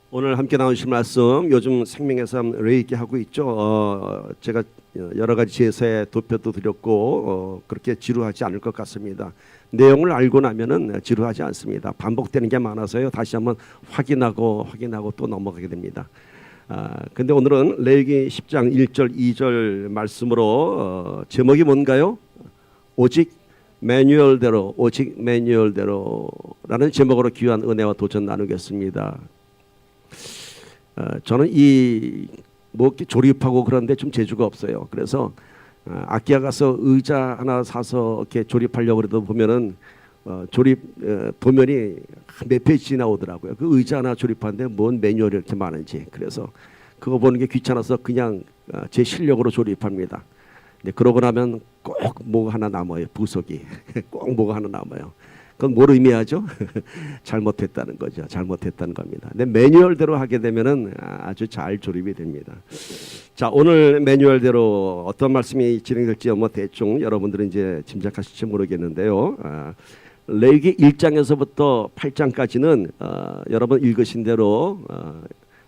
오늘 함께 나누실 말씀 요즘 생명의 삶 레이기 하고 있죠. 제가 여러 가지 제사에 도표도 드렸고 그렇게 지루하지 않을 것 같습니다. 내용을 알고 나면은 지루하지 않습니다. 반복되는 게 많아서요. 다시 한번 확인하고 또 넘어가게 됩니다. 근데 오늘은 레위기 10장 1절 2절 말씀으로 제목이 뭔가요? 오직 매뉴얼대로라는 제목으로 귀한 은혜와 도전 나누겠습니다. 저는 뭐 이렇게 조립하고 그런데 좀 재주가 없어요. 그래서 아끼아 가서 의자 하나 사서 이렇게 조립하려고 그래도 보면은 조립 도면이 몇 페이지 나오더라고요. 그 의자 하나 조립하는데 뭔 매뉴얼이 이렇게 많은지. 그래서 그거 보는 게 귀찮아서 그냥 제 실력으로 조립합니다. 근데 그러고 나면 꼭 뭐가 하나 남아요. 부속이 꼭 뭐가 하나 남아요. 그건 뭘 의미하죠? 잘못했다는 거죠. 잘못했다는 겁니다. 근데 매뉴얼대로 하게 되면은 아주 잘 조립이 됩니다. 자, 오늘 매뉴얼대로 어떤 말씀이 진행될지 뭐 대충 여러분들은 이제 짐작하실지 모르겠는데요. 레위기 1장에서부터 8장까지는 여러분 읽으신 대로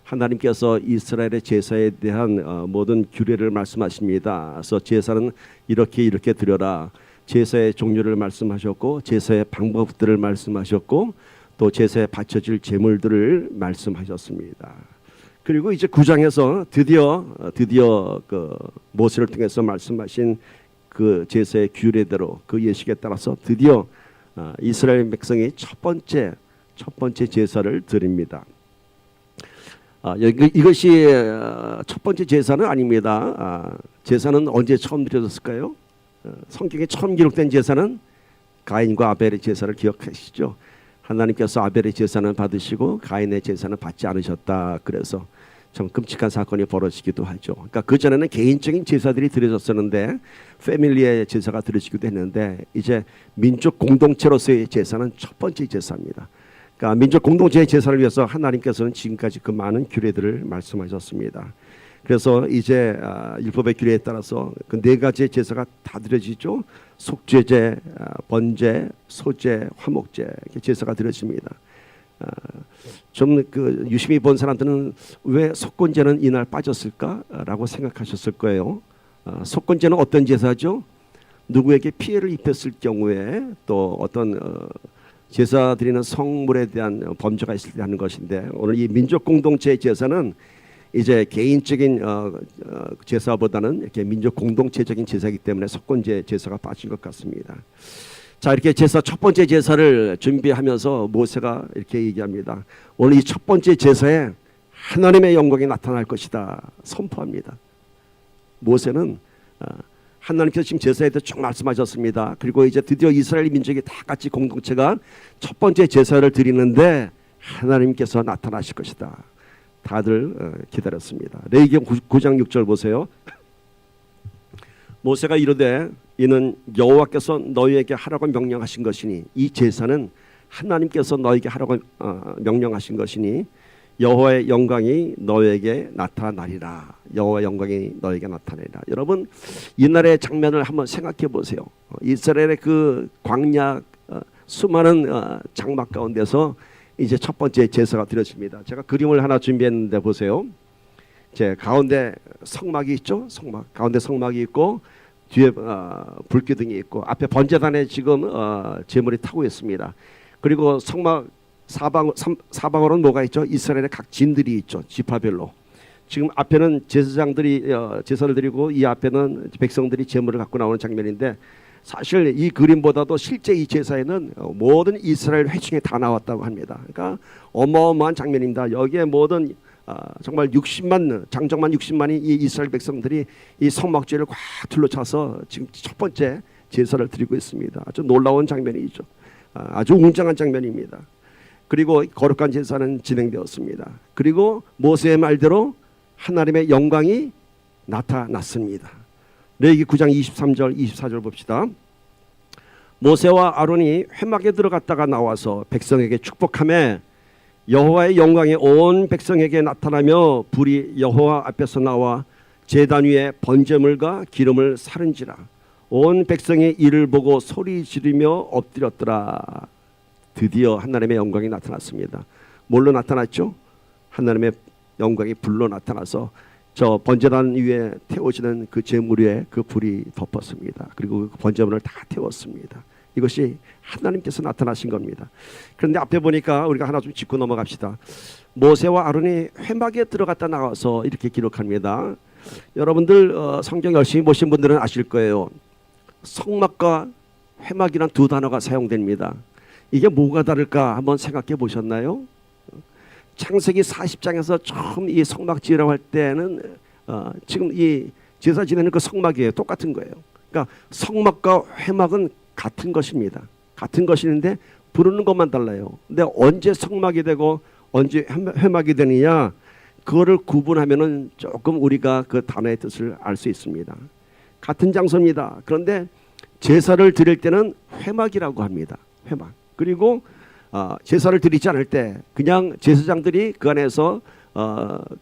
하나님께서 이스라엘의 제사에 대한 모든 규례를 말씀하십니다. 그래서 제사는 이렇게 드려라. 제사의 종류를 말씀하셨고 제사의 방법들을 말씀하셨고 또 제사에 바쳐질 제물들을 말씀하셨습니다. 그리고 이제 9장에서 드디어 그 모세를 통해서 말씀하신 그 제사의 규례대로 그 예식에 따라서 드디어 이스라엘 백성이 첫 번째 제사를 드립니다. 이것이 첫 번째 제사는 아닙니다. 제사는 언제 처음 드려졌을까요? 성경에 처음 기록된 제사는 가인과 아벨의 제사를 기억하시죠? 하나님께서 아벨의 제사는 받으시고 가인의 제사는 받지 않으셨다. 그래서 참 끔찍한 사건이 벌어지기도 하죠. 그러니까 그 전에는 개인적인 제사들이 드려졌었는데 패밀리의 제사가 드려지기도 했는데 이제 민족 공동체로서의 제사는 첫 번째 제사입니다. 그러니까 민족 공동체의 제사를 위해서 하나님께서는 지금까지 그 많은 규례들을 말씀하셨습니다. 그래서 이제 율법의 규례에 따라서 그 네 가지의 제사가 다 드려지죠. 속죄제, 번제, 소제, 화목제 이렇게 제사가 드려집니다. 좀 그 유심히 본 사람들은 왜 속건제는 이날 빠졌을까라고 생각하셨을 거예요. 속건제는 어떤 제사죠? 누구에게 피해를 입혔을 경우에 또 어떤 제사 드리는 성물에 대한 범죄가 있을 때 하는 것인데 오늘 이 민족 공동체의 제사는 이제 개인적인 제사보다는 이렇게 민족 공동체적인 제사이기 때문에 속건제 제사가 빠진 것 같습니다. 자, 이렇게 제사 첫 번째 제사를 준비하면서 모세가 이렇게 얘기합니다. 오늘 이 첫 번째 제사에 하나님의 영광이 나타날 것이다 선포합니다. 모세는 하나님께서 지금 제사에 대해 쭉 말씀하셨습니다. 그리고 이제 드디어 이스라엘 민족이 다 같이 공동체가 첫 번째 제사를 드리는데 하나님께서 나타나실 것이다. 다들 기다렸습니다. 레위기 9장 6절 보세요. 모세가 이르되 이는 여호와께서 너희에게 하라고 명령하신 것이니 이 제사는 하나님께서 너희에게 하라고 명령하신 것이니 여호와의 영광이 너희에게 나타나리라. 여호와의 영광이 너희에게 나타나리라. 여러분 이날의 장면을 한번 생각해 보세요. 이스라엘의 그 광야 수많은 장막 가운데서 이제 첫 번째 제사가 드려집니다. 제가 그림을 하나 준비했는데 보세요. 제 가운데 성막이 있죠. 가운데 성막이 있고 뒤에 불기둥이 있고 앞에 번제단에 지금 제물이 타고 있습니다. 그리고 성막 사방으로는 뭐가 있죠? 이스라엘의 각 진들이 있죠. 지파별로. 지금 앞에는 제사장들이 제사를 드리고 이 앞에는 백성들이 제물을 갖고 나오는 장면인데 사실 이 그림보다도 실제 이 제사에는 모든 이스라엘 회중이 다 나왔다고 합니다. 그러니까 어마어마한 장면입니다. 여기에 모든 정말 장정만 60만이 이 이스라엘 백성들이 이 성막죄를 꽉 둘러차서 지금 첫 번째 제사를 드리고 있습니다. 아주 놀라운 장면이죠. 아주 웅장한 장면입니다. 그리고 거룩한 제사는 진행되었습니다. 그리고 모세의 말대로 하나님의 영광이 나타났습니다. 레위기 9장 23절 24절 봅시다. 모세와 아론이 회막에 들어갔다가 나와서 백성에게 축복하며 여호와의 영광이 온 백성에게 나타나며 불이 여호와 앞에서 나와 제단 위에 번제물과 기름을 사른지라. 온 백성이 이를 보고 소리 지르며 엎드렸더라. 드디어 하나님의 영광이 나타났습니다. 뭘로 나타났죠? 하나님의 영광이 불로 나타나서 저 번제단 위에 태워지는 그 제물 위에 그 불이 덮었습니다. 그리고 그 번제물을 다 태웠습니다. 이것이 하나님께서 나타나신 겁니다. 그런데 앞에 보니까 우리가 하나 좀 짚고 넘어갑시다. 모세와 아론이 회막에 들어갔다 나와서 이렇게 기록합니다. 여러분들 성경 열심히 보신 분들은 아실 거예요. 성막과 회막이란 두 단어가 사용됩니다. 이게 뭐가 다를까 한번 생각해 보셨나요? 창세기 40장에서 처음 이 성막 지으라고 할 때는 지금 이 제사 지내는 그 성막이에요. 똑같은 거예요. 그러니까 성막과 회막은 같은 것입니다. 같은 것인데 부르는 것만 달라요. 근데 언제 성막이 되고 언제 회막이 되느냐, 그거를 구분하면은 조금 우리가 그 단어의 뜻을 알 수 있습니다. 같은 장소입니다. 그런데 제사를 드릴 때는 회막이라고 합니다. 회막. 그리고 제사를 드리지 않을 때 그냥 제사장들이 그 안에서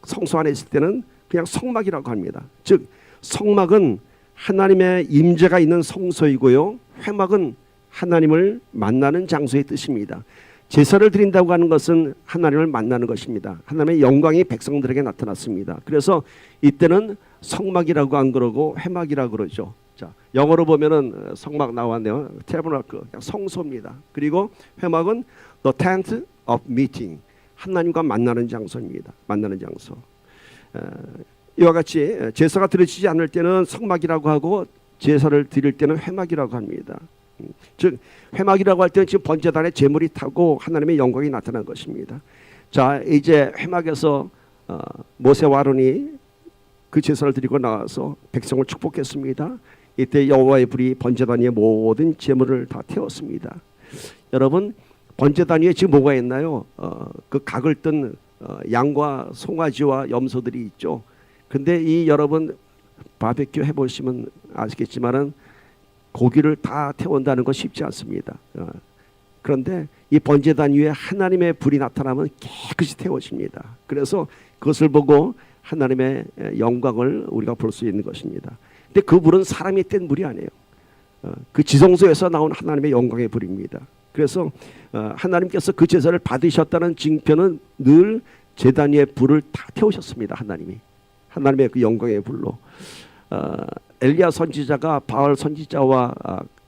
성소 안에 있을 때는 그냥 성막이라고 합니다. 즉 성막은 하나님의 임재가 있는 성소이고요, 회막은 하나님을 만나는 장소의 뜻입니다. 제사를 드린다고 하는 것은 하나님을 만나는 것입니다. 하나님의 영광이 백성들에게 나타났습니다. 그래서 이때는 성막이라고 안 그러고 회막이라고 그러죠. 자, 영어로 보면은 성막 나왔네요. 태버나클, 성소입니다. 그리고 회막은 the tent of meeting, 하나님과 만나는 장소입니다. 만나는 장소. 이와 같이 제사가 드려지지 않을 때는 성막이라고 하고 제사를 드릴 때는 회막이라고 합니다. 즉 회막이라고 할 때는 지금 번제단에 제물이 타고 하나님의 영광이 나타난 것입니다. 자, 이제 회막에서 모세와 아론이 그 제사를 드리고 나와서 백성을 축복했습니다. 이때 여호와의 불이 번제단 위에 모든 제물을 다 태웠습니다. 여러분, 번제단 위에 지금 뭐가 있나요? 그 각을 뜬 양과 송아지와 염소들이 있죠. 근데 이 여러분 바베큐 해보시면 아시겠지만은 고기를 다 태운다는 건 쉽지 않습니다. 그런데 이 번제단 위에 하나님의 불이 나타나면 깨끗이 태워집니다. 그래서 그것을 보고 하나님의 영광을 우리가 볼 수 있는 것입니다. 근데 그 불은 사람이 뗀 불이 아니에요. 그 지성소에서 나온 하나님의 영광의 불입니다. 그래서 하나님께서 그 제사를 받으셨다는 징표는 늘 제단 위에 불을 다 태우셨습니다. 하나님의 그 영광의 불로. 엘리야 선지자가 바알 선지자와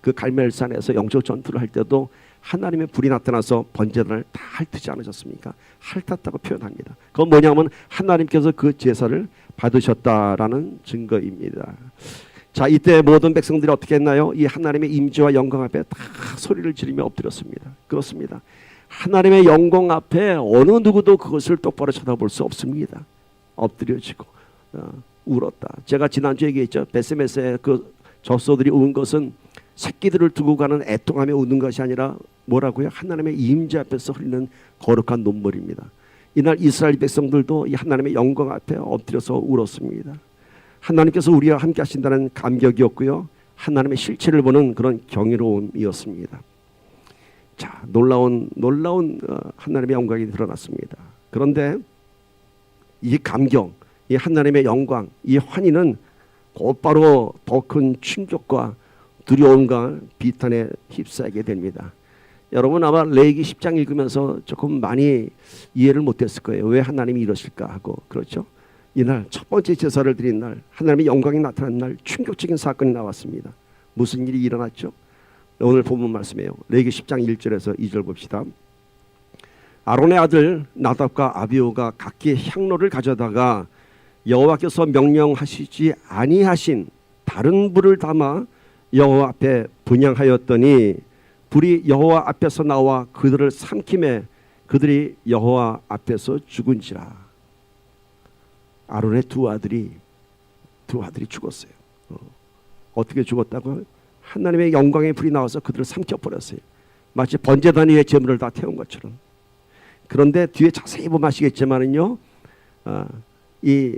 그 갈멜산에서 영적 전투를 할 때도 하나님의 불이 나타나서 번제단을 다 핥지 않으셨습니까? 핥았다고 표현합니다. 그건 뭐냐면 하나님께서 그 제사를 받으셨다라는 증거입니다. 자, 이때 모든 백성들이 어떻게 했나요? 이 하나님의 임재와 영광 앞에 다 소리를 지르며 엎드렸습니다. 그렇습니다. 하나님의 영광 앞에 어느 누구도 그것을 똑바로 쳐다볼 수 없습니다. 엎드려지고 울었다. 제가 지난주에 얘기했죠. 베세메스의 그 젖소들이 운 것은 새끼들을 두고 가는 애통하며 우는 것이 아니라 뭐라고요? 하나님의 임재 앞에서 흘리는 거룩한 눈물입니다. 이날 이스라엘 백성들도 이 하나님의 영광 앞에 엎드려서 울었습니다. 하나님께서 우리와 함께 하신다는 감격이었고요, 하나님의 실체를 보는 그런 경이로움이었습니다. 자, 놀라운 하나님의 영광이 드러났습니다. 그런데 이 감격, 이 하나님의 영광, 이 환희는 곧바로 더 큰 충격과 두려움과 비탄에 휩싸이게 됩니다. 여러분 아마 레위기 10장 읽으면서 조금 많이 이해를 못했을 거예요. 왜 하나님이 이러실까 하고. 그렇죠? 이날 첫 번째 제사를 드린 날, 하나님의 영광이 나타난 날 충격적인 사건이 나왔습니다. 무슨 일이 일어났죠? 오늘 본문 말씀이에요. 레위기 10장 1절에서 2절 봅시다. 아론의 아들 나답과 아비후가 각기 향로를 가져다가 여호와께서 명령하시지 아니하신 다른 불을 담아 여호와 앞에 분향하였더니 불이 여호와 앞에서 나와 그들을 삼키매 그들이 여호와 앞에서 죽은지라. 아론의 두 아들이 죽었어요. 어떻게 죽었다고? 하나님의 영광의 불이 나와서 그들을 삼켜버렸어요. 마치 번제단 위에 제물을 다 태운 것처럼. 그런데 뒤에 자세히 보면 아시겠지만은요, 이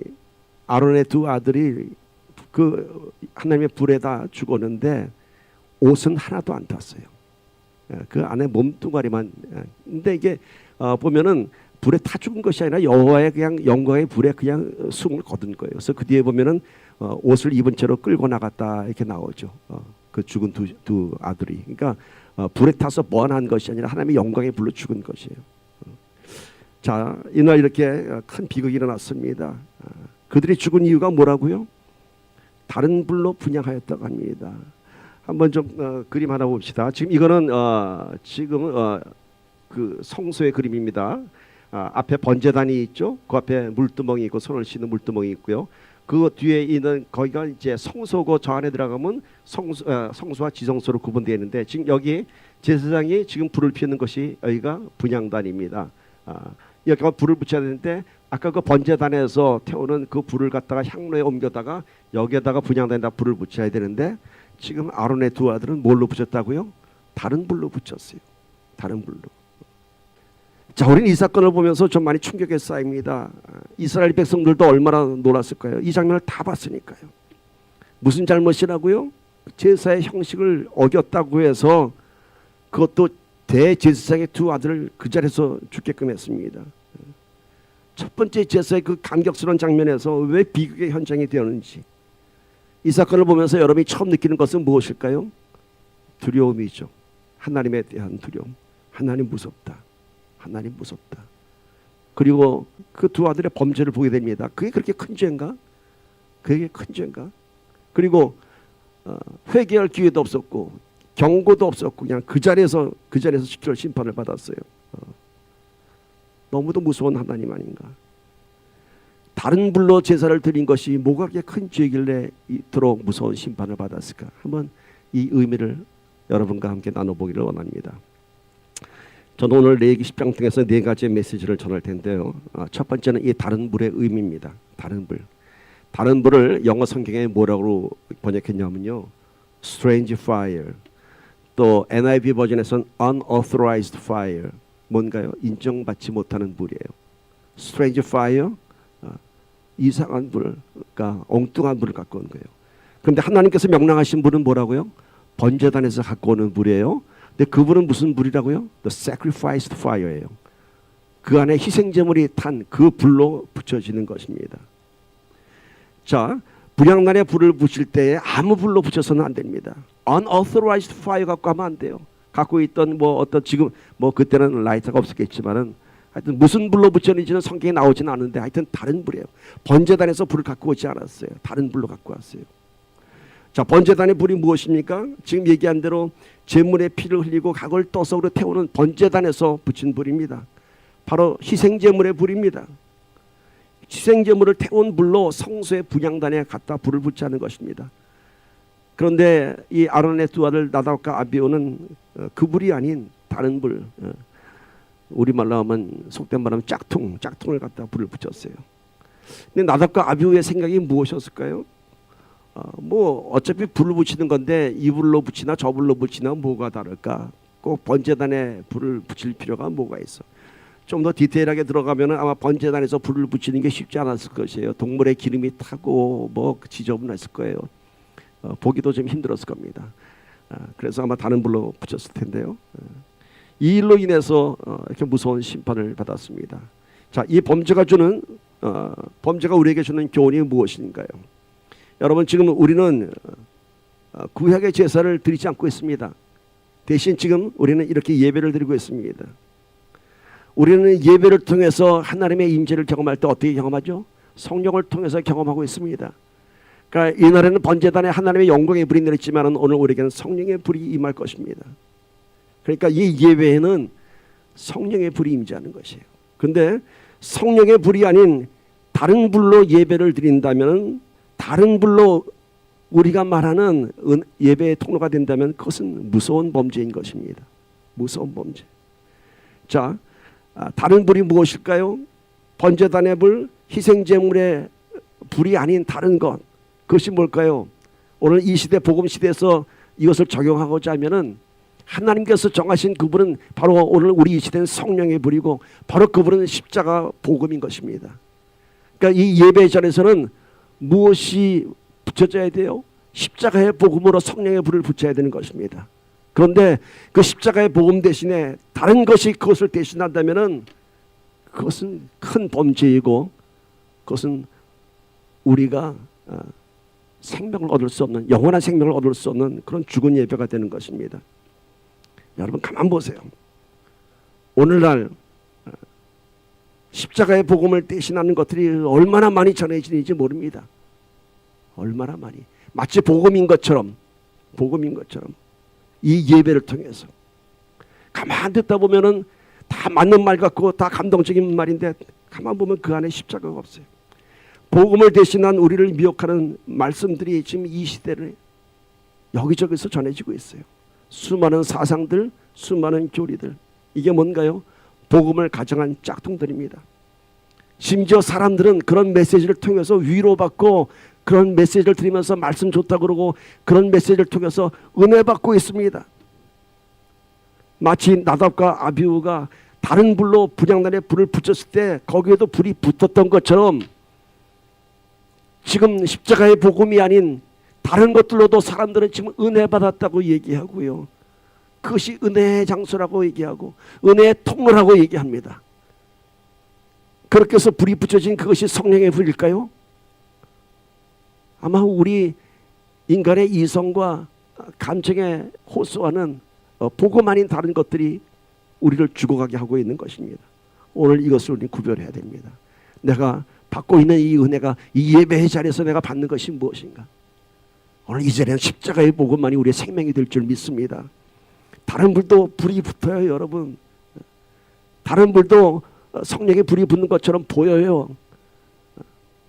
아론의 두 아들이 그 하나님의 불에다 죽었는데 옷은 하나도 안 탔어요. 그 안에 몸뚱아리만. 근데 이게 보면은 불에 타 죽은 것이 아니라 여호와의 그냥 영광의 불에 그냥 숨을 거둔 거예요. 그래서 그 뒤에 보면은 옷을 입은 채로 끌고 나갔다 이렇게 나오죠. 그 죽은 두 아들이. 그러니까 불에 타서 번한 것이 아니라 하나님의 영광의 불로 죽은 것이에요. 자, 이날 이렇게 큰 비극이 일어났습니다. 그들이 죽은 이유가 뭐라고요? 다른 불로 분향하였다고 합니다. 한번 좀 그림 하나 봅시다. 지금 이거는 그 성소의 그림입니다. 앞에 번제단이 있죠. 그 앞에 물두멍이 있고 손을 씻는 물두멍이 있고요. 그 뒤에 있는 거기가 이제 성소고 저 안에 들어가면 성소와 지성소로 구분되어 있는데 지금 여기 제사장이 지금 불을 피우는 것이 여기가 분향단입니다. 여기가 불을 붙여야 되는데 아까 그 번제단에서 태우는 그 불을 갖다가 향로에 옮겨다가 여기에다가 분향단에다 불을 붙여야 되는데 지금 아론의 두 아들은 뭘로 붙였다고요? 다른 불로 붙였어요. 다른 불로. 자, 우리는 이 사건을 보면서 좀 많이 충격에 쌓입니다. 이스라엘 백성들도 얼마나 놀랐을까요? 이 장면을 다 봤으니까요. 무슨 잘못이라고요? 제사의 형식을 어겼다고 해서 그것도 대제사장의 두 아들을 그 자리에서 죽게끔 했습니다. 첫 번째 제사의 그 감격스러운 장면에서 왜 비극의 현장이 되었는지 이 사건을 보면서 여러분이 처음 느끼는 것은 무엇일까요? 두려움이죠. 하나님에 대한 두려움. 하나님 무섭다. 하나님 무섭다. 그리고 그 두 아들의 범죄를 보게 됩니다. 그게 그렇게 큰 죄인가? 그게 큰 죄인가? 그리고 회개할 기회도 없었고 경고도 없었고 그냥 그 자리에서 직결 심판을 받았어요. 너무도 무서운 하나님 아닌가? 다른 불로 제사를 드린 것이 뭐가 그렇게 큰 죄길래 이토록 무서운 심판을 받았을까? 한번 이 의미를 여러분과 함께 나눠보기를 원합니다. 저는 오늘 레위기 10장 통해서 네 가지의 메시지를 전할 텐데요. 첫 번째는 이 다른 불의 의미입니다. 다른 불. 다른 불을 영어 성경에 뭐라고 번역했냐면요. strange fire. 또 NIV 버전에서는 unauthorized fire. 뭔가요? 인정받지 못하는 불이에요. strange fire. 이상한 불, 그러니까 엉뚱한 불을 갖고 온 거예요. 그런데 하나님께서 명령하신 불은 뭐라고요? 번제단에서 갖고 오는 불이에요. 근데 그 불은 무슨 불이라고요? The sacrificed fire예요. 그 안에 희생제물이 탄 그 불로 붙여지는 것입니다. 자, 분향단에 불을 붙일 때에 아무 불로 붙여서는 안 됩니다. unauthorized fire 갖고 하면 안 돼요. 갖고 있던 지금 그때는 라이터가 없었겠지만은 하여튼 무슨 불로 붙였는지는 성경에 나오지는 않은데 하여튼 다른 불이에요. 번제단에서 불을 갖고 오지 않았어요. 다른 불로 갖고 왔어요. 자, 번제단의 불이 무엇입니까? 지금 얘기한 대로 제물의 피를 흘리고 각을 떠석으로 태우는 번제단에서 붙인 불입니다. 바로 희생제물의 불입니다. 희생제물을 태운 불로 성소의 분향단에 갖다 불을 붙이는 것입니다. 그런데 이 아론의 두 아들 나답과 아비오는 그 불이 아닌 다른 불, 우리말로 하면 속된 말하면 짝퉁을 갖다 불을 붙였어요. 근데 나답과 아비오의 생각이 무엇이었을까요? 어차피 불을 붙이는 건데 이 불로 붙이나 저 불로 붙이나 뭐가 다를까? 꼭 번제단에 불을 붙일 필요가 뭐가 있어? 좀 더 디테일하게 들어가면은 아마 번제단에서 불을 붙이는 게 쉽지 않았을 것이에요. 동물의 기름이 타고 지저분했을 거예요. 보기도 좀 힘들었을 겁니다. 그래서 아마 다른 불로 붙였을 텐데요. 이 일로 인해서 이렇게 무서운 심판을 받았습니다. 자, 이 범죄가 우리에게 주는 교훈이 무엇인가요? 여러분, 지금 우리는 구약의 제사를 드리지 않고 있습니다. 대신 지금 우리는 이렇게 예배를 드리고 있습니다. 우리는 예배를 통해서 하나님의 임재를 경험할 때 어떻게 경험하죠? 성령을 통해서 경험하고 있습니다. 그러니까 이날에는 번제단에 하나님의 영광의 불이 내렸지만 오늘 우리에게는 성령의 불이 임할 것입니다. 그러니까 이 예배에는 성령의 불이 임재하는 것이에요. 그런데 성령의 불이 아닌 다른 불로 예배를 드린다면, 다른 불로 우리가 말하는 예배의 통로가 된다면 그것은 무서운 범죄인 것입니다. 무서운 범죄. 자, 다른 불이 무엇일까요? 번제단의 불, 희생제물의 불이 아닌 다른 것. 그것이 뭘까요? 오늘 이 시대 복음 시대에서 이것을 적용하고자 하면은 하나님께서 정하신 그 불은 바로 오늘 우리 이 시대는 성령의 불이고 바로 그 불은 십자가 복음인 것입니다. 그러니까 이 예배 전에서는 무엇이 붙여져야 돼요? 십자가의 복음으로 성령의 불을 붙여야 되는 것입니다. 그런데 그 십자가의 복음 대신에 다른 것이 그것을 대신한다면은 그것은 큰 범죄이고 그것은 우리가 생명을 얻을 수 없는, 영원한 생명을 얻을 수 없는 그런 죽은 예배가 되는 것입니다. 여러분 가만 보세요. 오늘날 십자가의 복음을 대신하는 것들이 얼마나 많이 전해지는지 모릅니다. 얼마나 많이. 마치 복음인 것처럼 이 예배를 통해서 가만 듣다 보면은 다 맞는 말 같고 다 감동적인 말인데 가만 보면 그 안에 십자가가 없어요. 복음을 대신한 우리를 미혹하는 말씀들이 지금 이 시대를 여기저기서 전해지고 있어요. 수많은 사상들, 수많은 교리들. 이게 뭔가요? 복음을 가정한 짝퉁들입니다. 심지어 사람들은 그런 메시지를 통해서 위로받고 그런 메시지를 들으면서 말씀 좋다고 그러고 그런 메시지를 통해서 은혜 받고 있습니다. 마치 나답과 아비후가 다른 불로 분향단에 불을 붙였을 때 거기에도 불이 붙었던 것처럼 지금 십자가의 복음이 아닌 다른 것들로도 사람들은 지금 은혜 받았다고 얘기하고요. 그것이 은혜의 장소라고 얘기하고 은혜의 통로라고 얘기합니다. 그렇게 해서 불이 붙여진 그것이 성령의 불일까요? 아마 우리 인간의 이성과 감정에 호소하는 복음 아닌 다른 것들이 우리를 죽어가게 하고 있는 것입니다. 오늘 이것을 우리는 구별해야 됩니다. 내가 받고 있는 이 은혜가 이 예배의 자리에서 내가 받는 것이 무엇인가? 오늘 이 자리에는 십자가의 복음만이 우리의 생명이 될 줄 믿습니다. 다른 불도 불이 붙어요, 여러분. 다른 불도 성령의 불이 붙는 것처럼 보여요.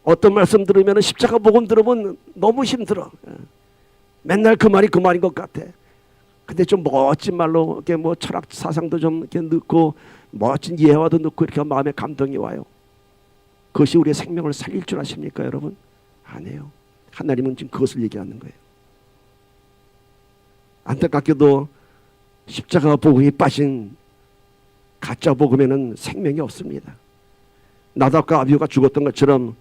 어떤 말씀 들으면 십자가 복음 들으면 너무 힘들어. 맨날 그 말이 그 말인 것 같아. 근데 좀 멋진 말로 이렇게 뭐 철학 사상도 좀 이렇게 넣고 멋진 예화도 넣고 이렇게 마음에 감동이 와요. 그것이 우리의 생명을 살릴 줄 아십니까, 여러분? 아니에요. 하나님은 지금 그것을 얘기하는 거예요. 안타깝게도 십자가 복음이 빠진 가짜 복음에는 생명이 없습니다. 나답과 아비후가 죽었던 것처럼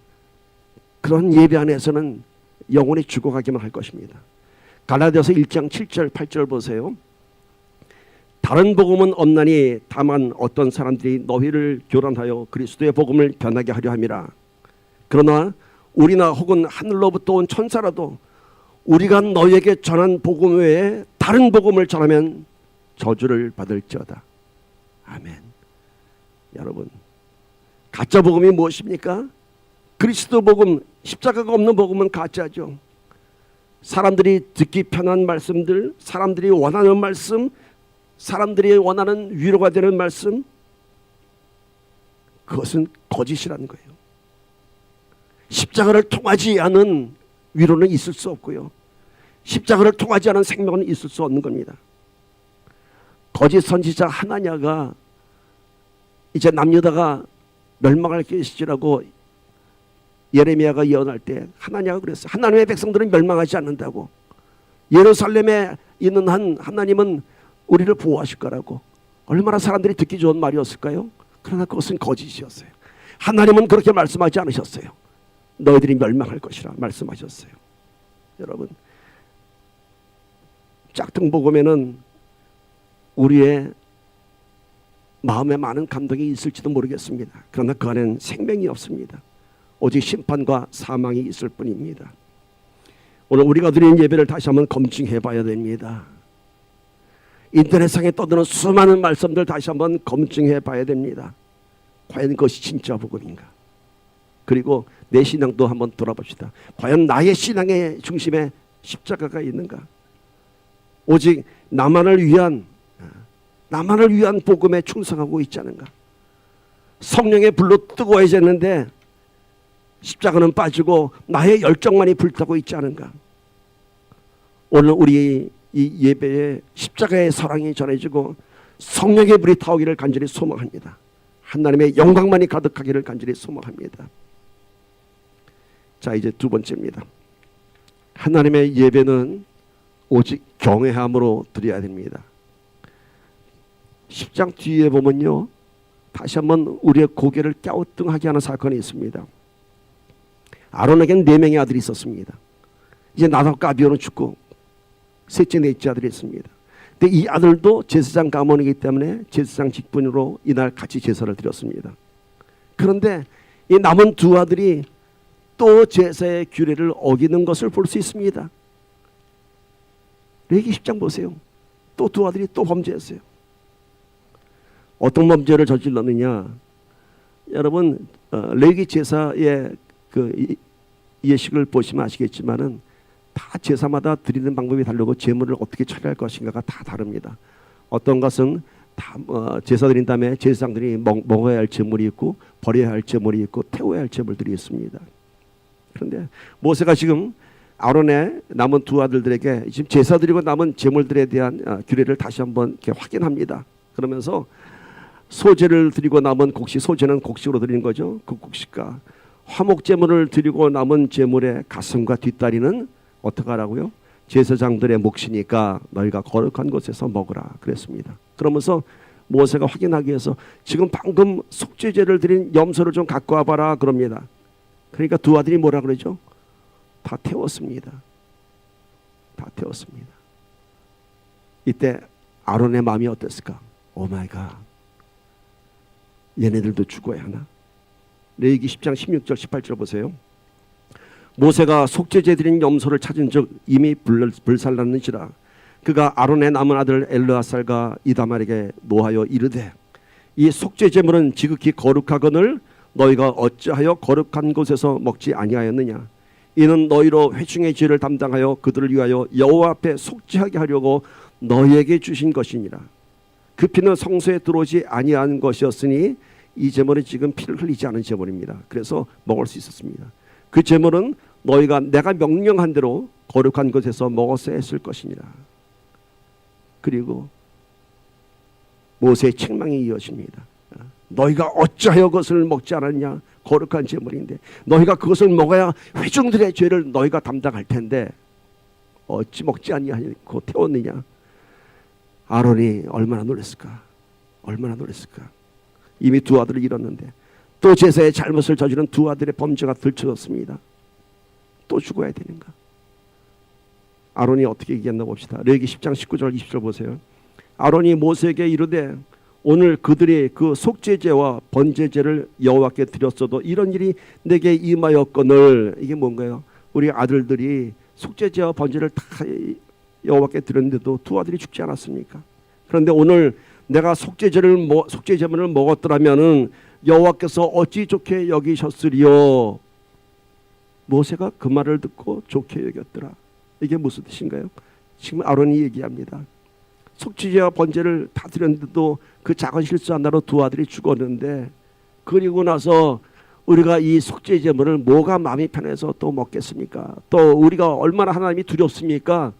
그런 예배 안에서는 영혼이 죽어가기만 할 것입니다. 갈라디아서 1장 7절 8절 보세요. 다른 복음은 없나니 다만 어떤 사람들이 너희를 교란하여 그리스도의 복음을 변하게 하려 함이라. 그러나 우리나 혹은 하늘로부터 온 천사라도 우리가 너희에게 전한 복음 외에 다른 복음을 전하면 저주를 받을지어다. 아멘. 여러분, 가짜 복음이 무엇입니까? 그리스도 복음, 십자가가 없는 복음은 가짜죠. 사람들이 듣기 편한 말씀들, 사람들이 원하는 말씀, 사람들이 원하는 위로가 되는 말씀, 그것은 거짓이라는 거예요. 십자가를 통하지 않은 위로는 있을 수 없고요. 십자가를 통하지 않은 생명은 있을 수 없는 겁니다. 거짓 선지자 하나냐가 이제 남유다가 멸망할 것이라고 예레미야가 예언할 때 하나냐가 그랬어요. 하나님의 백성들은 멸망하지 않는다고. 예루살렘에 있는 한 하나님은 우리를 보호하실 거라고. 얼마나 사람들이 듣기 좋은 말이었을까요? 그러나 그것은 거짓이었어요. 하나님은 그렇게 말씀하지 않으셨어요. 너희들이 멸망할 것이라 말씀하셨어요. 여러분, 짝퉁 복음에는 우리의 마음에 많은 감동이 있을지도 모르겠습니다. 그러나 그 안에는 생명이 없습니다. 오직 심판과 사망이 있을 뿐입니다. 오늘 우리가 드리는 예배를 다시 한번 검증해 봐야 됩니다. 인터넷상에 떠드는 수많은 말씀들 다시 한번 검증해 봐야 됩니다. 과연 그것이 진짜 복음인가? 그리고 내 신앙도 한번 돌아봅시다. 과연 나의 신앙의 중심에 십자가가 있는가? 오직 나만을 위한 복음에 충성하고 있지 않은가? 성령의 불로 뜨거워졌는데 십자가는 빠지고 나의 열정만이 불타고 있지 않은가? 오늘 우리 이 예배에 십자가의 사랑이 전해지고 성령의 불이 타오기를 간절히 소망합니다. 하나님의 영광만이 가득하기를 간절히 소망합니다. 자, 이제 두 번째입니다. 하나님의 예배는 오직 경외함으로 드려야 됩니다. 10장 뒤에 보면요, 다시 한번 우리의 고개를 갸우뚱하게 하는 사건이 있습니다. 아론에게는 4명의 아들이 있었습니다. 이제 나답과 아비후는 죽고 셋째 넷째 아들이 있습니다. 근데 이 아들도 제사장 가문이기 때문에 제사장 직분으로 이날 같이 제사를 드렸습니다. 그런데 이 남은 두 아들이 또 제사의 규례를 어기는 것을 볼 수 있습니다. 레위기 10장 보세요. 또 두 아들이 또 범죄했어요. 어떤 범죄를 저질렀느냐? 여러분 레위 제사의 그 예식을 보시면 아시겠지만은 다 제사마다 드리는 방법이 다르고 제물을 어떻게 처리할 것인가가 다 다릅니다. 어떤 것은 다 제사 드린 다음에 제사장들이 먹어야 할 제물이 있고 버려야 할 제물이 있고 태워야 할 제물들이 있습니다. 그런데 모세가 지금 아론의 남은 두 아들들에게 지금 제사 드리고 남은 제물들에 대한 규례를 다시 한번 이렇게 확인합니다. 그러면서 소제를 드리고 남은 곡식, 소제는 곡식으로 드리는 거죠. 그 곡식과 화목 제물을 드리고 남은 제물의 가슴과 뒷다리는 어떻게 하라고요? 제사장들의 몫이니까 너희가 거룩한 곳에서 먹으라 그랬습니다. 그러면서 모세가 확인하기 위해서 지금 방금 속죄제를 드린 염소를 좀 갖고 와봐라 그럽니다. 그러니까 두 아들이 뭐라 그러죠? 다 태웠습니다. 다 태웠습니다. 이때 아론의 마음이 어땠을까? 오 마이 갓, 얘네들도 죽어야 하나? 레위기 10장 16절 18절 보세요. 모세가 속죄제 드린 염소를 찾은 즉 이미 불살랐는지라 그가 아론의 남은 아들 엘르아살과 이다말에게 노하여 이르되 이 속죄제물은 지극히 거룩하거늘 너희가 어찌하여 거룩한 곳에서 먹지 아니하였느냐? 이는 너희로 회중의 죄를 담당하여 그들을 위하여 여호와 앞에 속죄하게 하려고 너희에게 주신 것이니라. 그 피는 성소에 들어오지 아니한 것이었으니 이 제물은 지금 피를 흘리지 않은 제물입니다. 그래서 먹을 수 있었습니다. 그 제물은 너희가 내가 명령한 대로 거룩한 곳에서 먹었어야 했을 것이니라. 그리고 모세의 책망이 이어집니다. 너희가 어찌하여 그것을 먹지 않았냐? 거룩한 제물인데 너희가 그것을 먹어야 회중들의 죄를 너희가 담당할 텐데 어찌 먹지 아니하고 태웠느냐? 아론이 얼마나 놀랐을까? 얼마나 놀랐을까? 이미 두 아들을 잃었는데 또 제사의 잘못을 저지른 두 아들의 범죄가 들춰졌습니다. 또 죽어야 되는가? 아론이 어떻게 얘기했나 봅시다. 레위기 10장 19절 20절 보세요. 아론이 모세에게 이르되 오늘 그들이 그 속죄제와 번제제를 여호와께 드렸어도 이런 일이 내게 임하였거늘. 이게 뭔가요? 우리 아들들이 속죄제와 번제를 다 여호와께 드렸는데도 두 아들이 죽지 않았습니까? 그런데 오늘 내가 속죄제물을 먹었더라면은 여호와께서 어찌 좋게 여기셨으리요? 모세가 그 말을 듣고 좋게 여겼더라. 이게 무슨 뜻인가요? 지금 아론이 얘기합니다. 속죄제와 번제를 다 드렸는데도 그 작은 실수 하나로 두 아들이 죽었는데 그리고 나서 우리가 이 속죄제물을 뭐가 마음이 편해서 또 먹겠습니까? 또 우리가 얼마나 하나님이 두렵습니까?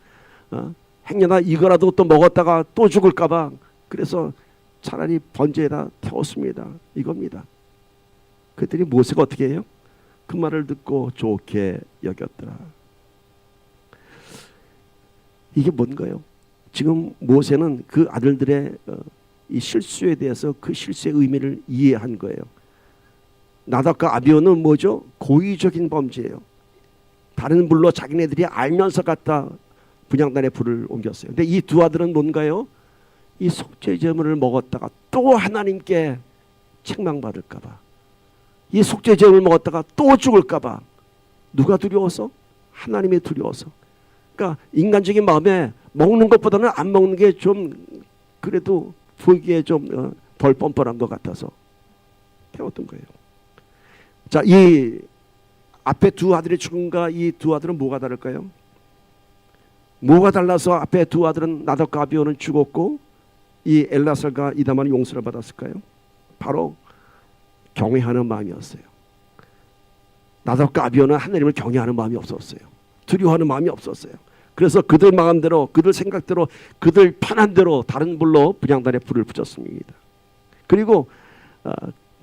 행여나 이거라도 또 먹었다가 또 죽을까 봐 그래서 차라리 번제에다 태웠습니다. 이겁니다. 그랬더니 모세가 어떻게 해요? 그 말을 듣고 좋게 여겼더라. 이게 뭔가요? 지금 모세는 그 아들들의 이 실수에 대해서 그 실수의 의미를 이해한 거예요. 나답과 아비오는 뭐죠? 고의적인 범죄예요. 다른 불로 자기네들이 알면서 갖다 분향단에 불을 옮겼어요. 근데 이 두 아들은 뭔가요? 이 속죄제물을 먹었다가 또 하나님께 책망받을까 봐, 이 속죄제물을 먹었다가 또 죽을까 봐. 누가 두려워서? 하나님이 두려워서. 그러니까 인간적인 마음에 먹는 것보다는 안 먹는 게 좀 그래도 보기에 좀 덜 뻔뻔한 것 같아서 태웠던 거예요. 자, 이 앞에 두 아들의 죽음과 이 두 아들은 뭐가 다를까요? 뭐가 달라서 앞에 두 아들은 나답과 아비오는 죽었고 이 엘라살과 이다만은 용서를 받았을까요? 바로 경외하는 마음이었어요. 나답과 아비오는 하나님을 경외하는 마음이 없었어요. 두려워하는 마음이 없었어요. 그래서 그들 마음대로, 그들 생각대로, 그들 편한 대로 다른 불로 분향단에 불을 붙였습니다. 그리고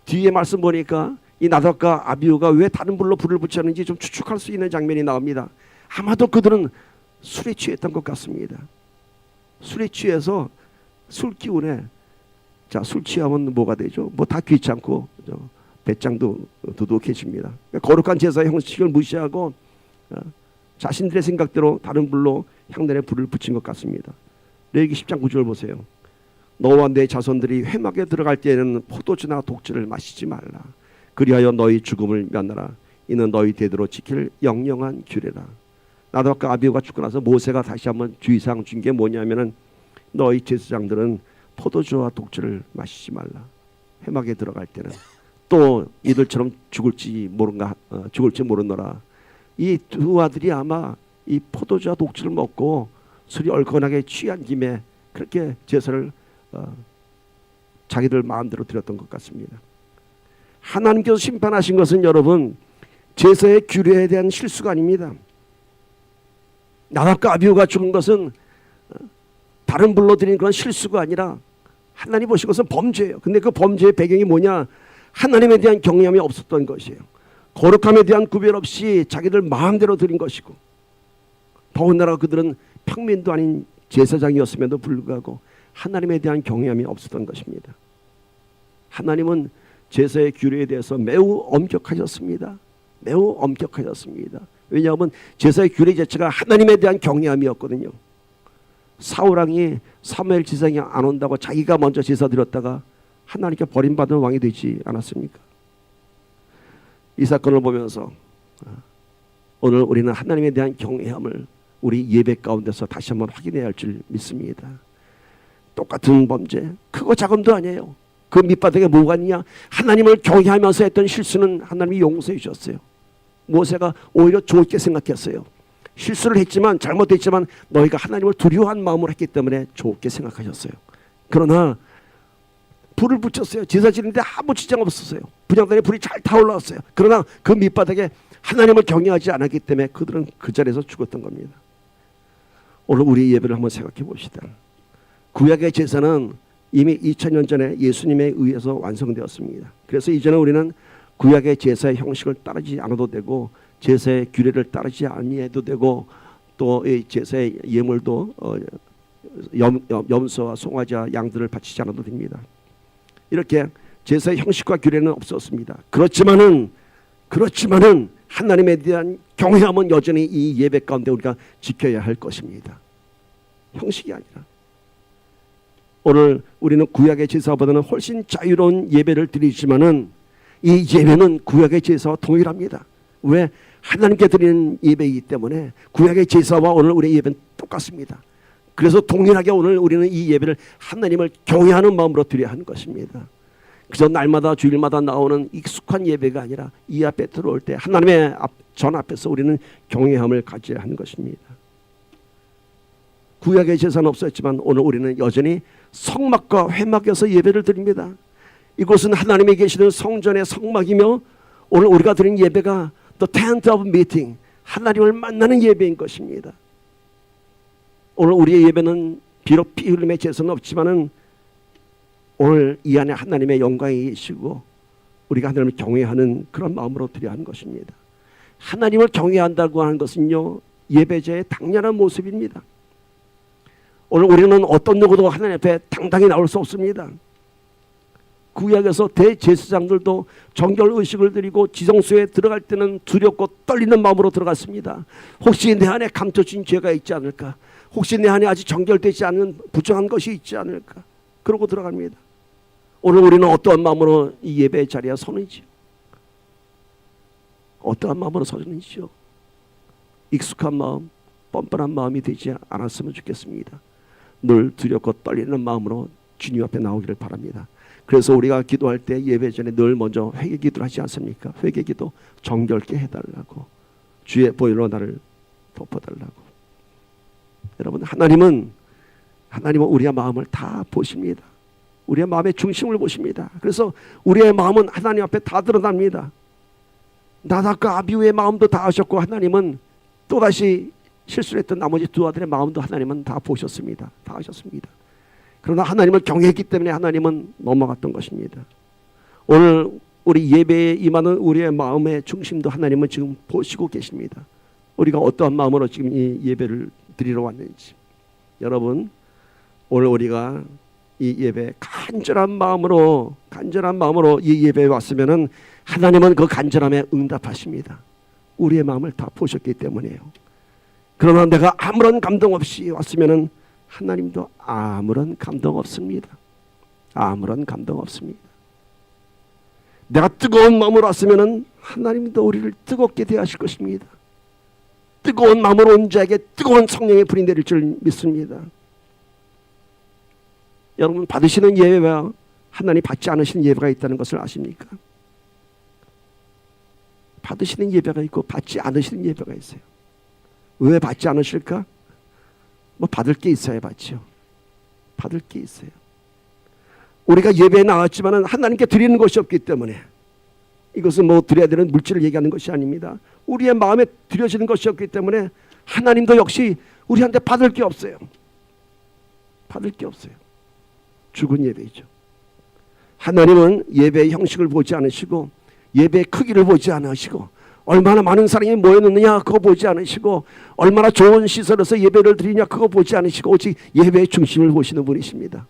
뒤에 말씀 보니까 이 나답과 아비후가 왜 다른 불로 불을 붙였는지 좀 추측할 수 있는 장면이 나옵니다. 아마도 그들은 술에 취했던 것 같습니다. 술에 취해서 술 기운에, 자, 술 취하면 뭐가 되죠? 뭐 다 귀찮고 배짱도 두둑해집니다. 거룩한 제사의 형식을 무시하고 자신들의 생각대로 다른 불로 향단에 불을 붙인 것 같습니다. 레위기 10장 9절 보세요. 너와 내 자손들이 회막에 들어갈 때에는 포도주나 독주를 마시지 말라. 그리하여 너희 죽음을 면하라. 이는 너희 대대로 지킬 영영한 규례라. 나답과 아비후가 죽고 나서 모세가 다시 한번 주의사항 준 게 뭐냐면은 너희 제사장들은 포도주와 독주를 마시지 말라. 회막에 들어갈 때는 또 이들처럼 죽을지 모르노라. 이 두 아들이 아마 이 포도주와 독주를 먹고 술이 얼큰하게 취한 김에 그렇게 제사를 자기들 마음대로 드렸던 것 같습니다. 하나님께서 심판하신 것은 여러분 제사의 규례에 대한 실수가 아닙니다. 나답과 아비후가 죽은 것은 다른 불로 드린 그런 실수가 아니라 하나님 보신 것은 범죄예요. 근데 그 범죄의 배경이 뭐냐? 하나님에 대한 경외함이 없었던 것이에요. 거룩함에 대한 구별 없이 자기들 마음대로 드린 것이고, 더군다나 그들은 평민도 아닌 제사장이었음에도 불구하고 하나님에 대한 경외함이 없었던 것입니다. 하나님은 제사의 규례에 대해서 매우 엄격하셨습니다. 매우 엄격하셨습니다. 왜냐하면 제사의 규례 자체가 하나님에 대한 경외함이었거든요. 사울왕이 사무엘 제사장이 안 온다고 자기가 먼저 제사 드렸다가 하나님께 버림받은 왕이 되지 않았습니까? 이 사건을 보면서 오늘 우리는 하나님에 대한 경외함을 우리 예배 가운데서 다시 한번 확인해야 할 줄 믿습니다. 똑같은 범죄, 크고 작은도 아니에요. 그 밑바닥에 뭐가 있냐? 하나님을 경외하면서 했던 실수는 하나님이 용서해 주셨어요. 모세가 오히려 좋게 생각했어요. 실수를 했지만, 잘못했지만 너희가 하나님을 두려워한 마음으로 했기 때문에 좋게 생각하셨어요. 그러나 불을 붙였어요. 제사 지는데 아무 지장 없었어요. 분향단에 불이 잘 타올라왔어요. 그러나 그 밑바닥에 하나님을 경외하지 않았기 때문에 그들은 그 자리에서 죽었던 겁니다. 오늘 우리 예배를 한번 생각해 봅시다. 구약의 제사는 이미 2000년 전에 예수님에 의해서 완성되었습니다. 그래서 이제는 우리는 구약의 제사의 형식을 따르지 않아도 되고, 제사의 규례를 따르지 아니해도 되고, 또 이 제사의 예물도 염소와 송아지와 양들을 바치지 않아도 됩니다. 이렇게 제사의 형식과 규례는 없었습니다. 그렇지만은 하나님에 대한 경외함은 여전히 이 예배 가운데 우리가 지켜야 할 것입니다. 형식이 아니라. 오늘 우리는 구약의 제사보다는 훨씬 자유로운 예배를 드리지만은 이 예배는 구약의 제사와 동일합니다. 왜? 하나님께 드리는 예배이기 때문에 구약의 제사와 오늘 우리의 예배는 똑같습니다. 그래서 동일하게 오늘 우리는 이 예배를 하나님을 경외하는 마음으로 드려야 하는 것입니다. 그저 날마다 주일마다 나오는 익숙한 예배가 아니라 이 앞에 들어올 때 하나님의 전 앞에서 우리는 경외함을 가져야 하는 것입니다. 구약의 제사는 없었지만 오늘 우리는 여전히 성막과 회막에서 예배를 드립니다. 이곳은 하나님이 계시는 성전의 성막이며 오늘 우리가 드린 예배가 The Tent of Meeting, 하나님을 만나는 예배인 것입니다. 오늘 우리의 예배는 비록 피 흘림의 제사는 없지만은 오늘 이 안에 하나님의 영광이 계시고 우리가 하나님을 경외하는 그런 마음으로 드려야 하는 것입니다. 하나님을 경외한다고 하는 것은요, 예배자의 당연한 모습입니다. 오늘 우리는 어떤 누구도 하나님 앞에 당당히 나올 수 없습니다. 구약에서 대제사장들도 정결의식을 드리고 지성소에 들어갈 때는 두렵고 떨리는 마음으로 들어갔습니다. 혹시 내 안에 감춰진 죄가 있지 않을까? 혹시 내 안에 아직 정결되지 않은 부정한 것이 있지 않을까? 그러고 들어갑니다. 오늘 우리는 어떠한 마음으로 이 예배의 자리에 서는지요? 어떠한 마음으로 서는지요? 익숙한 마음, 뻔뻔한 마음이 되지 않았으면 좋겠습니다. 늘 두렵고 떨리는 마음으로 주님 앞에 나오기를 바랍니다. 그래서 우리가 기도할 때 예배 전에 늘 먼저 회개 기도를 하지 않습니까? 회개 기도, 정결케 해달라고, 주의 보혈로 나를 덮어달라고. 여러분, 하나님은 우리의 마음을 다 보십니다. 우리의 마음의 중심을 보십니다. 그래서 우리의 마음은 하나님 앞에 다 드러납니다. 나답과 아비후의 마음도 다 아셨고, 하나님은 또다시 실수를 했던 나머지 두 아들의 마음도 하나님은 다 보셨습니다. 다 아셨습니다. 그러나 하나님을 경외했기 때문에 하나님은 넘어갔던 것입니다. 오늘 우리 예배에 임하는 우리의 마음의 중심도 하나님은 지금 보시고 계십니다. 우리가 어떠한 마음으로 지금 이 예배를 드리러 왔는지. 여러분, 오늘 우리가 이 예배 간절한 마음으로 이 예배에 왔으면은 하나님은 그 간절함에 응답하십니다. 우리의 마음을 다 보셨기 때문이에요. 그러나 내가 아무런 감동 없이 왔으면은 하나님도 아무런 감동 없습니다. 아무런 감동 없습니다. 내가 뜨거운 마음으로 왔으면은 하나님도 우리를 뜨겁게 대하실 것입니다. 뜨거운 마음으로 온 자에게 뜨거운 성령의 불이 내릴 줄 믿습니다. 여러분, 받으시는 예배와 하나님 받지 않으시는 예배가 있다는 것을 아십니까? 받으시는 예배가 있고 받지 않으시는 예배가 있어요. 왜 받지 않으실까? 뭐 받을 게 있어야 받죠. 받을 게 있어요. 우리가 예배에 나왔지만 하나님께 드리는 것이 없기 때문에, 이것은 뭐 드려야 되는 물질을 얘기하는 것이 아닙니다. 우리의 마음에 드려지는 것이 없기 때문에 하나님도 역시 우리한테 받을 게 없어요. 받을 게 없어요. 죽은 예배이죠. 하나님은 예배의 형식을 보지 않으시고, 예배의 크기를 보지 않으시고, 얼마나 많은 사람이 모였느냐 그거 보지 않으시고, 얼마나 좋은 시설에서 예배를 드리냐 그거 보지 않으시고, 오직 예배의 중심을 보시는 분이십니다.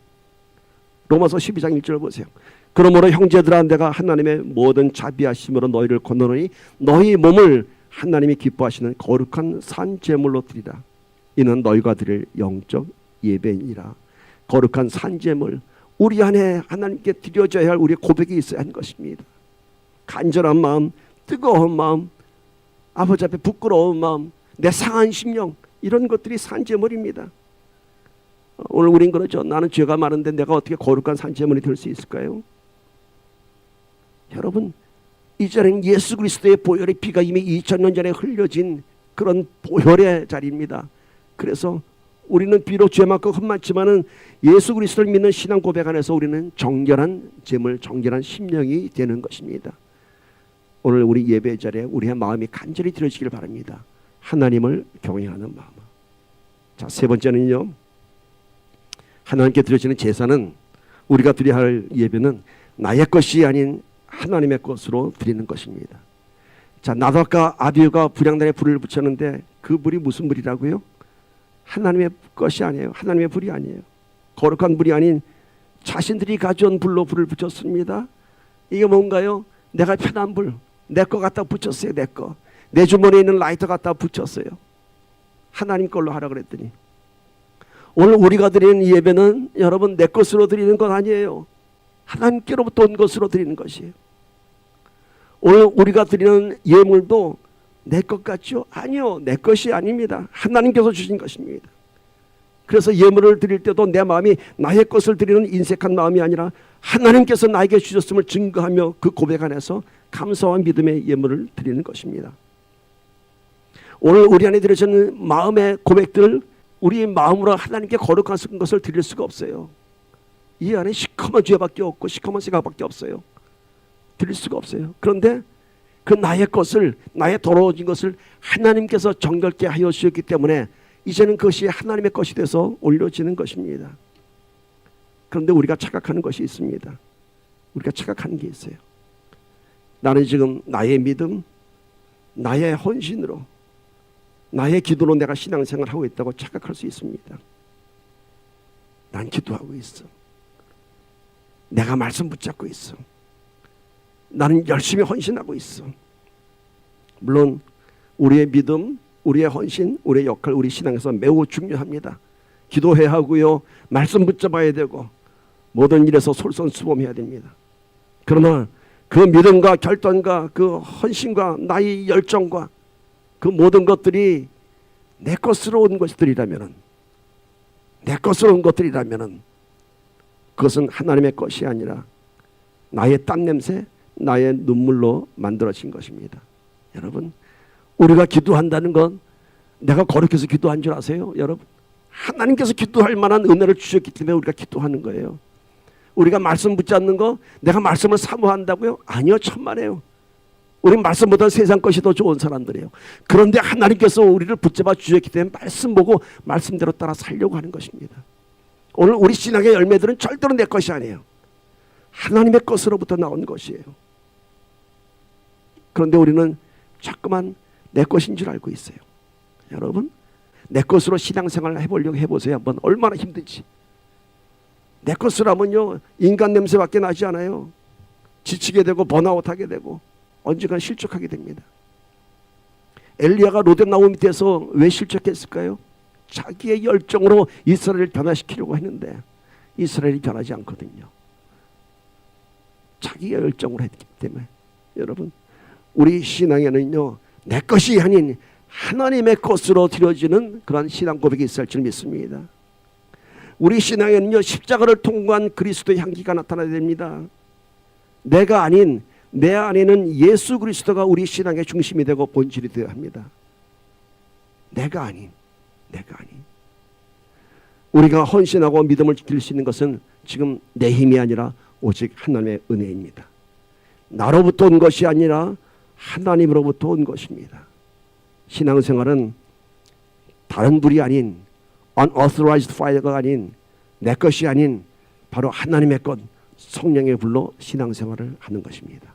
로마서 12장 1절 보세요. 그러므로 형제들아, 내가 하나님의 모든 자비하심으로 너희를 권하노니 너희 몸을 하나님이 기뻐하시는 거룩한 산 제물로 드리라. 이는 너희가 드릴 영적 예배니라. 거룩한 산 제물, 우리 안에 하나님께 드려져야 할 우리의 고백이 있어야 하는 것입니다. 간절한 마음, 뜨거운 마음, 아버지 앞에 부끄러운 마음, 내 상한 심령, 이런 것들이 산 제물입니다. 오늘 우린 그러죠. 나는 죄가 많은데 내가 어떻게 거룩한 산 제물이 될 수 있을까요? 여러분, 이제는 예수 그리스도의 보혈의 피가 이미 2000년 전에 흘려진 그런 보혈의 자리입니다. 그래서 우리는 비록 죄 많고 흠 많지만은 예수 그리스도를 믿는 신앙 고백 안에서 우리는 정결한 제물, 정결한 심령이 되는 것입니다. 오늘 우리 예배 자리에 우리의 마음이 간절히 드려지길 바랍니다. 하나님을 경외하는 마음. 자, 세 번째는요, 하나님께 드려지는 제사는, 우리가 드려야 할 예배는 나의 것이 아닌 하나님의 것으로 드리는 것입니다. 자, 나답과 아비후가 불향단에 불을 붙였는데 그 불이 무슨 불이라고요? 하나님의 것이 아니에요. 하나님의 불이 아니에요. 거룩한 불이 아닌 자신들이 가져온 불로 불을 붙였습니다. 이게 뭔가요? 내가 편한 불, 내 거 갖다 붙였어요. 내 거, 내 주머니에 있는 라이터 갖다 붙였어요. 하나님 걸로 하라 그랬더니, 오늘 우리가 드리는 예배는 여러분 내 것으로 드리는 것 아니에요. 하나님께로부터 온 것으로 드리는 것이에요. 오늘 우리가 드리는 예물도 내 것 같죠? 아니요, 내 것이 아닙니다. 하나님께서 주신 것입니다. 그래서 예물을 드릴 때도 내 마음이 나의 것을 드리는 인색한 마음이 아니라 하나님께서 나에게 주셨음을 증거하며 그 고백 안에서 감사와 믿음의 예물을 드리는 것입니다. 오늘 우리 안에 드려지는 마음의 고백들, 우리 마음으로 하나님께 거룩한 것을 드릴 수가 없어요. 이 안에 시커먼 죄밖에 없고 시커먼 생각밖에 없어요. 드릴 수가 없어요. 그런데 그 나의 것을, 나의 더러워진 것을 하나님께서 정결케 하여 주셨기 때문에 이제는 그것이 하나님의 것이 돼서 올려지는 것입니다. 그런데 우리가 착각하는 것이 있습니다. 우리가 착각하는 게 있어요. 나는 지금 나의 믿음, 나의 헌신으로, 나의 기도로 내가 신앙생활을 하고 있다고 착각할 수 있습니다. 난 기도하고 있어. 내가 말씀 붙잡고 있어. 나는 열심히 헌신하고 있어. 물론 우리의 믿음, 우리의 헌신, 우리의 역할, 우리 신앙에서 매우 중요합니다. 기도해야 하고요, 말씀 붙잡아야 되고, 모든 일에서 솔선수범해야 됩니다. 그러나 그 믿음과 결단과 그 헌신과 나의 열정과 그 모든 것들이 내 것으로 온 것들이라면은, 내 것으로 온 것들이라면은 그것은 하나님의 것이 아니라 나의 땀냄새, 나의 눈물로 만들어진 것입니다. 여러분, 우리가 기도한다는 건 내가 거룩해서 기도한 줄 아세요? 여러분, 하나님께서 기도할 만한 은혜를 주셨기 때문에 우리가 기도하는 거예요. 우리가 말씀 붙잡는 거, 내가 말씀을 사모한다고요? 아니요, 천만에요. 우린 말씀보다 세상 것이 더 좋은 사람들이에요. 그런데 하나님께서 우리를 붙잡아 주셨기 때문에 말씀 보고 말씀대로 따라 살려고 하는 것입니다. 오늘 우리 신앙의 열매들은 절대로 내 것이 아니에요. 하나님의 것으로부터 나온 것이에요. 그런데 우리는 자꾸만 내 것인 줄 알고 있어요. 여러분, 내 것으로 신앙생활을 해보려고 해보세요. 한번 얼마나 힘든지. 내 것으로 하면요, 인간 냄새밖에 나지 않아요. 지치게 되고 번아웃하게 되고 언젠가 실족하게 됩니다. 엘리야가 로뎀나무 밑에서 왜 실족했을까요? 자기의 열정으로 이스라엘을 변화시키려고 했는데 이스라엘이 변하지 않거든요. 자기의 열정으로 했기 때문에. 여러분, 우리 신앙에는요, 내 것이 아닌 하나님의 것으로 드려지는 그런 신앙 고백이 있을 줄 믿습니다. 우리 신앙에는요, 십자가를 통과한 그리스도의 향기가 나타나야 됩니다. 내가 아닌 내 안에는 예수 그리스도가 우리 신앙의 중심이 되고 본질이 되어야 합니다. 내가 아닌. 우리가 헌신하고 믿음을 지킬 수 있는 것은 지금 내 힘이 아니라 오직 하나님의 은혜입니다. 나로부터 온 것이 아니라 하나님으로부터 온 것입니다. 신앙생활은 다른 불이 아닌 unauthorized fire가 아닌 내 것이 아닌 바로 하나님의 것 성령의 불로 신앙생활을 하는 것입니다.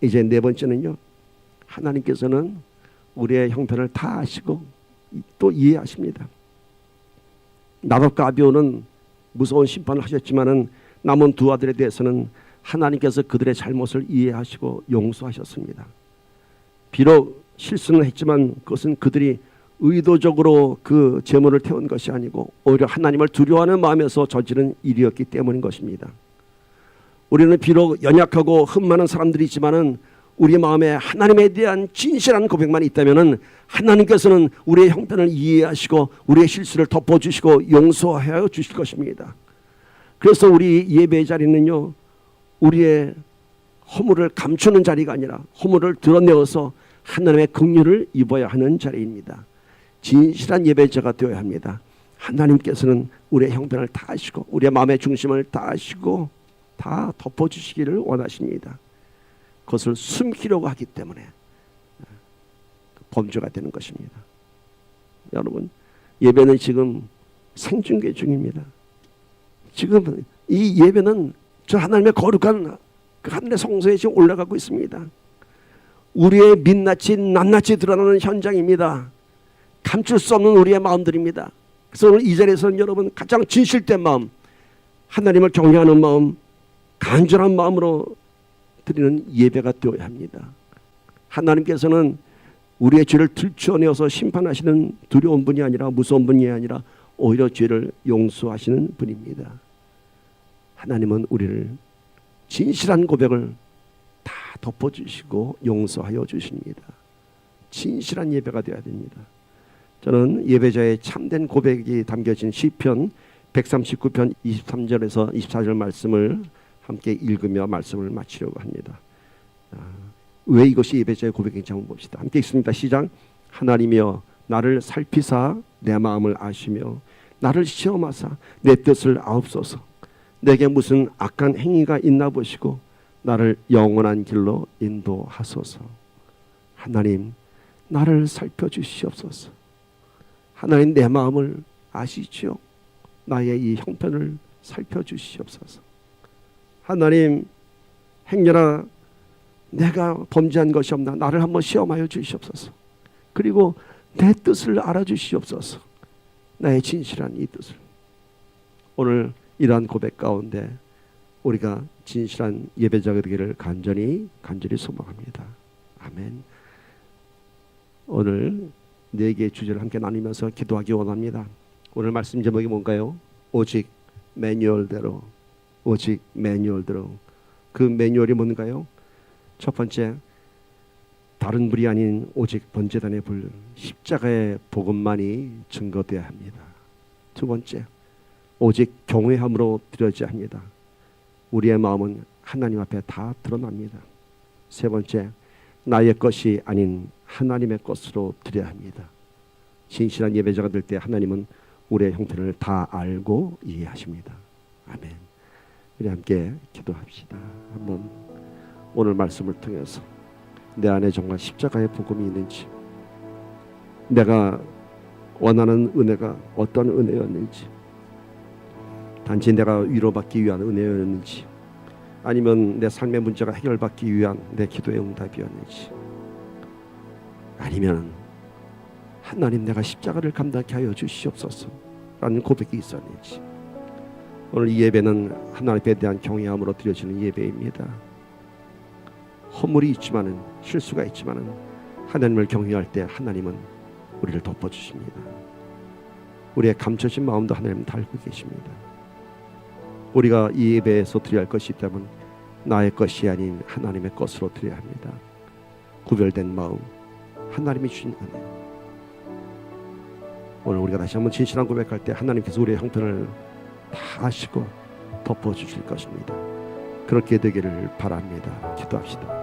이제 네 번째는요, 하나님께서는 우리의 형편을 다 아시고 또 이해하십니다. 나답과 아비후는 무서운 심판을 하셨지만은 남은 두 아들에 대해서는 하나님께서 그들의 잘못을 이해하시고 용서하셨습니다. 비록 실수는 했지만 그것은 그들이 의도적으로 그 제물을 태운 것이 아니고 오히려 하나님을 두려워하는 마음에서 저지른 일이었기 때문인 것입니다. 우리는 비록 연약하고 흠 많은 사람들이지만은 우리 마음에 하나님에 대한 진실한 고백만 있다면은 하나님께서는 우리의 형편을 이해하시고 우리의 실수를 덮어주시고 용서하여 주실 것입니다. 그래서 우리 예배의 자리는요, 우리의 허물을 감추는 자리가 아니라 허물을 드러내어서 하나님의 긍휼을 입어야 하는 자리입니다. 진실한 예배자가 되어야 합니다. 하나님께서는 우리의 형편을 다 아시고 우리의 마음의 중심을 다 아시고 다 덮어주시기를 원하십니다. 그것을 숨기려고 하기 때문에 범죄가 되는 것입니다. 여러분, 예배는 지금 생중계 중입니다. 지금 이 예배는 저 하나님의 거룩한 그 하늘의 성소에 지금 올라가고 있습니다. 우리의 민낯이 낱낱이 드러나는 현장입니다. 감출 수 없는 우리의 마음들입니다. 그래서 오늘 이 자리에서는 여러분 가장 진실된 마음, 하나님을 경외하는 마음, 간절한 마음으로 드리는 예배가 되어야 합니다. 하나님께서는 우리의 죄를 들추어내어서 심판하시는 두려운 분이 아니라 무서운 분이 아니라 오히려 죄를 용서하시는 분입니다. 하나님은 우리를 진실한 고백을 다 덮어주시고 용서하여 주십니다. 진실한 예배가 되어야 됩니다. 저는 예배자의 참된 고백이 담겨진 시편 139편 23절에서 24절 말씀을 함께 읽으며 말씀을 마치려고 합니다. 왜 이것이 예배자의 고백인지 한번 봅시다. 함께 읽습니다. 시작. 하나님이여 나를 살피사 내 마음을 아시며 나를 시험하사 내 뜻을 아옵소서. 내게 무슨 악한 행위가 있나 보시고 나를 영원한 길로 인도하소서. 하나님 나를 살펴주시옵소서. 하나님 내 마음을 아시지요. 나의 이 형편을 살펴주시옵소서. 하나님 행여나 내가 범죄한 것이 없나 나를 한번 시험하여 주시옵소서. 그리고 내 뜻을 알아주시옵소서. 나의 진실한 이 뜻을. 오늘 이러한 고백 가운데 우리가 진실한 예배자가 되기를 간절히 소망합니다. 아멘. 오늘 4개의 주제를 함께 나누면서 기도하기 원합니다. 오늘 말씀 제목이 뭔가요? 오직 매뉴얼대로. 오직 매뉴얼대로. 그 매뉴얼이 뭔가요? 첫 번째, 다른 불이 아닌 오직 번제단의 불, 십자가의 복음만이 증거되어야 합니다. 두 번째, 오직 경외함으로 드려져야 합니다. 우리의 마음은 하나님 앞에 다 드러납니다. 세 번째, 나의 것이 아닌 하나님의 것으로 드려야 합니다. 진실한 예배자가 될 때 하나님은 우리의 형편을 다 알고 이해하십니다. 아멘. 우리 함께 기도합시다. 한번 오늘 말씀을 통해서 내 안에 정말 십자가의 복음이 있는지, 내가 원하는 은혜가 어떤 은혜였는지, 단지 내가 위로받기 위한 은혜였는지, 아니면 내 삶의 문제가 해결받기 위한 내 기도의 응답이었는지, 아니면 하나님 내가 십자가를 감당케 하여 주시옵소서 라는 고백이 있었는지, 오늘 이 예배는 하나님에 대한 경외함으로 드려지는 예배입니다. 허물이 있지만은, 실수가 있지만은 하나님을 경외할 때 하나님은 우리를 덮어주십니다. 우리의 감춰진 마음도 하나님은 달고 계십니다. 우리가 이 예배에서 드려야 할 것이 있다면 나의 것이 아닌 하나님의 것으로 드려야 합니다. 구별된 마음, 하나님이 주신 은혜. 오늘 우리가 다시 한번 진실한 고백할 때 하나님께서 우리의 형편을 다 아시고 덮어주실 것입니다. 그렇게 되기를 바랍니다. 기도합시다.